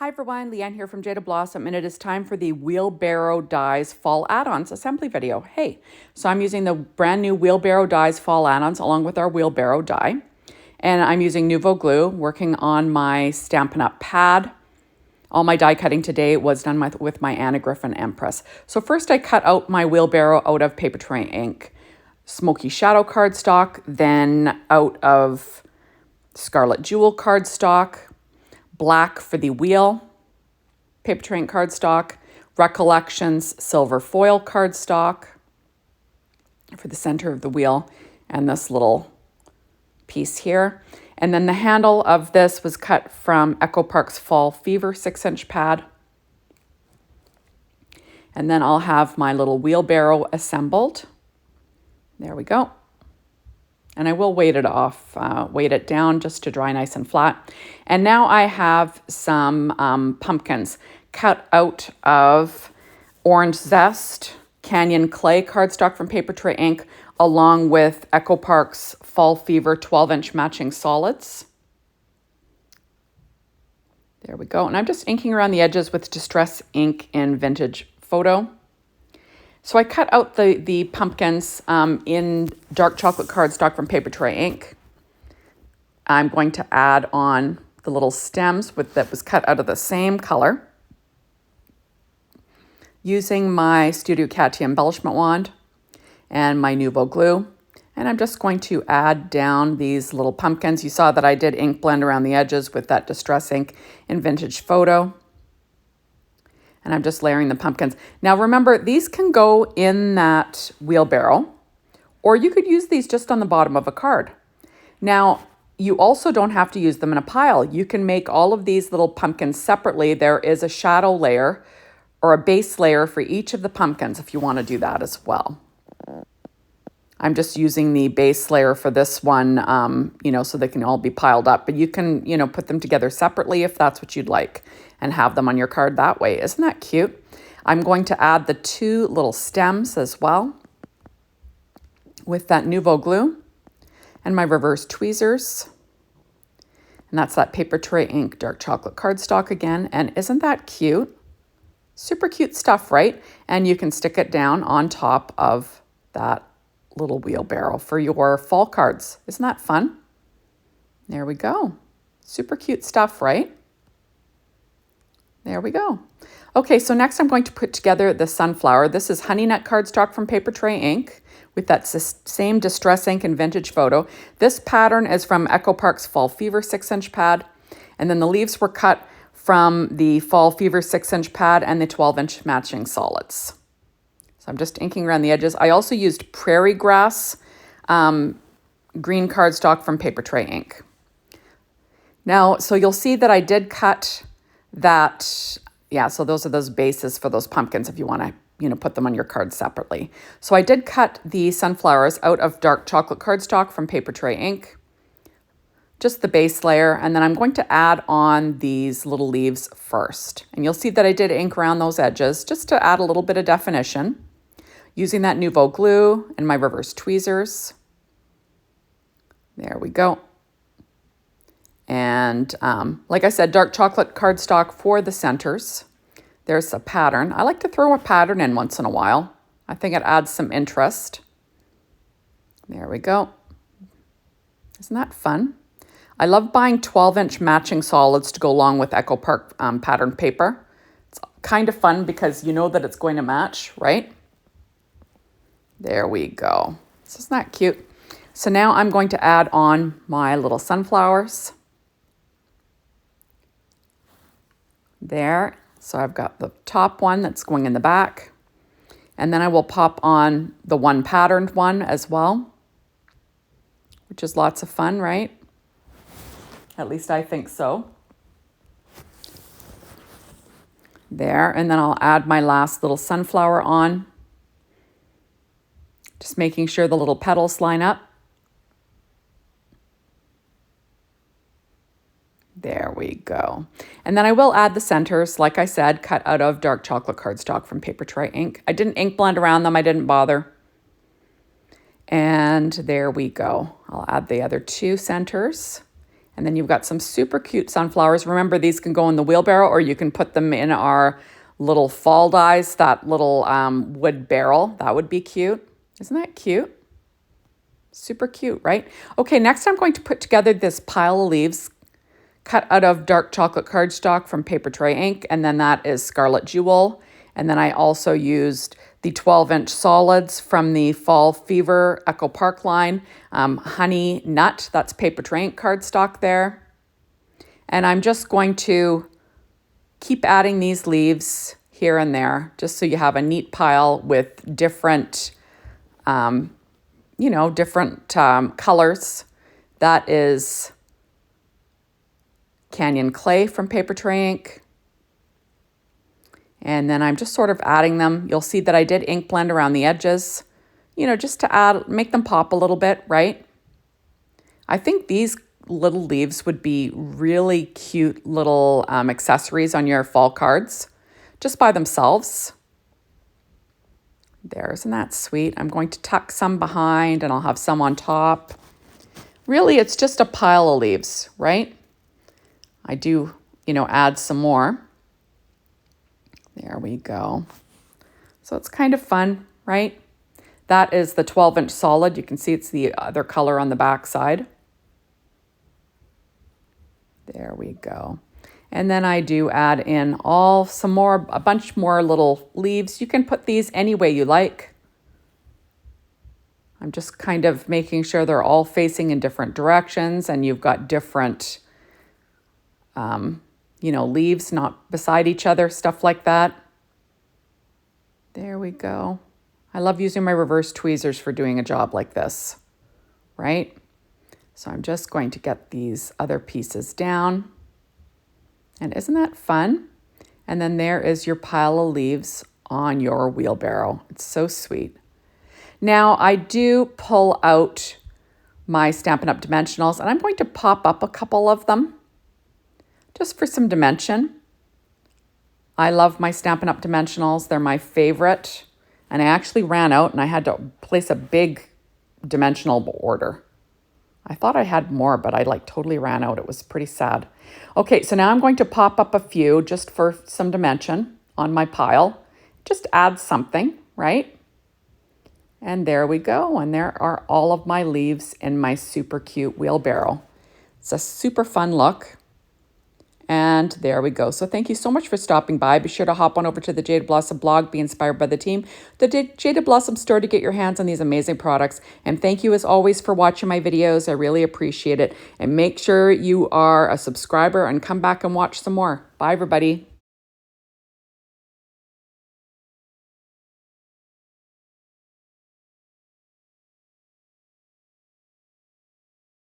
Hi everyone, Leanne here from Jaded Blossom, and it is time for the Wheelbarrow Dies Fall Add-ons assembly video. Hey, so I'm using the brand new Wheelbarrow Dies Fall Add-ons along with our wheelbarrow die, and I'm using Nuvo glue, working on my Stampin' Up! Pad. All my die cutting today was done with my Anna Griffin Empress. So first I cut out my wheelbarrow out of Paper Trey Ink, Smoky Shadow cardstock, then out of Scarlett Jewel cardstock, black for the wheel, Paper Trey Ink cardstock, Recollections silver foil cardstock for the center of the wheel, and this little piece here. And then the handle of this was cut from Echo Park's Fall Fever 6-inch pad. And then I'll have my little wheelbarrow assembled. There we go. And I will weight it off, weight it down just to dry nice and flat. And now I have some pumpkins cut out of Orange Zest Canyon Clay cardstock from Paper Trey Ink, along with Echo Park's Fall Fever 12-inch matching solids. There we go. And I'm just inking around the edges with Distress Ink in Vintage Photo. So I cut out the pumpkins in dark chocolate cardstock from Paper Trey Ink. I'm going to add on the little stems that was cut out of the same color, using my Studio Katia embellishment wand and my Nuvo glue. And I'm just going to add down these little pumpkins. You saw that I did ink blend around the edges with that Distress Ink in Vintage Photo. And I'm just layering the pumpkins. Now remember, these can go in that wheelbarrow, or you could use these just on the bottom of a card. Now, you also don't have to use them in a pile. You can make all of these little pumpkins separately. There is a shadow layer or a base layer for each of the pumpkins if you want to do that as well. I'm just using the base layer for this one, so they can all be piled up. But you can, put them together separately if that's what you'd like and have them on your card that way. Isn't that cute? I'm going to add the two little stems as well with that Nuvo glue and my reverse tweezers. And that's that Paper Trey Ink dark chocolate cardstock again. And isn't that cute? Super cute stuff, right? And you can stick it down on top of that little wheelbarrow for your fall cards. Isn't that fun? There we go. Super cute stuff, right? There we go. Okay, so next I'm going to put together the sunflower. This is Honey Nut cardstock from Paper Trey Ink with that same Distress Ink and Vintage Photo. This pattern is from Echo Park's Fall Fever 6-inch pad. And then the leaves were cut from the Fall Fever 6-inch pad and the 12-inch matching solids. So I'm just inking around the edges. I also used Prairie Grass green cardstock from Paper Trey Ink. Now, so you'll see that I did cut that, so those are those bases for those pumpkins if you want to, put them on your card separately. So I did cut the sunflowers out of dark chocolate cardstock from Paper Trey Ink, just the base layer, and then I'm going to add on these little leaves first. And you'll see that I did ink around those edges just to add a little bit of definition, using that Nuvo glue and my reverse tweezers. There we go. And like I said, dark chocolate cardstock for the centers. There's a pattern. I like to throw a pattern in once in a while. I think it adds some interest. There we go. Isn't that fun? I love buying 12-inch matching solids to go along with Echo Park pattern paper. It's kind of fun because you know that it's going to match, right? There we go. Isn't that cute? So now I'm going to add on my little sunflowers. There. So I've got the top one that's going in the back. And then I will pop on the one patterned one as well, which is lots of fun, right? At least I think so. There. And then I'll add my last little sunflower on. Just making sure the little petals line up. There we go. And then I will add the centers, like I said, cut out of dark chocolate cardstock from Paper Trey Ink. I didn't ink blend around them. I didn't bother. And there we go. I'll add the other two centers. And then you've got some super cute sunflowers. Remember, these can go in the wheelbarrow or you can put them in our little fall dies, that little wood barrel. That would be cute. Isn't that cute? Super cute, right? Okay, next I'm going to put together this pile of leaves cut out of dark chocolate cardstock from Paper Trey Ink, and then that is Scarlett Jewel. And then I also used the 12-inch solids from the Fall Fever Echo Park line, Honey Nut, that's Paper Trey Ink cardstock there. And I'm just going to keep adding these leaves here and there, just so you have a neat pile with different, different colors. That is Canyon Clay from Paper Trey Ink. And then I'm just sort of adding them. You'll see that I did ink blend around the edges, just to make them pop a little bit, right? I think these little leaves would be really cute little accessories on your fall cards, just by themselves. There, isn't that sweet? I'm going to tuck some behind and I'll have some on top. Really, it's just a pile of leaves, right? I do, add some more. There we go. So it's kind of fun, right? That is the 12-inch solid. You can see it's the other color on the back side. There we go. And then I do add in a bunch more little leaves. You can put these any way you like. I'm just kind of making sure they're all facing in different directions and you've got different leaves not beside each other, stuff like that. There we go. I love using my reverse tweezers for doing a job like this, right? So I'm just going to get these other pieces down. And isn't that fun? And then there is your pile of leaves on your wheelbarrow. It's so sweet. Now I do pull out my Stampin' Up! Dimensionals and I'm going to pop up a couple of them, just for some dimension. I love my Stampin' Up! Dimensionals. They're my favorite. And I actually ran out and I had to place a big dimensional order. I thought I had more, but I totally ran out. It was pretty sad. Okay, so now I'm going to pop up a few just for some dimension on my pile. Just add something, right? And there we go. And there are all of my leaves in my super cute wheelbarrow. It's a super fun look. And there we go. So thank you so much for stopping by. Be sure to hop on over to the Jaded Blossom blog, be inspired by the team, the Jaded Blossom store to get your hands on these amazing products. And thank you as always for watching my videos. I really appreciate it. And make sure you are a subscriber and come back and watch some more. Bye, everybody.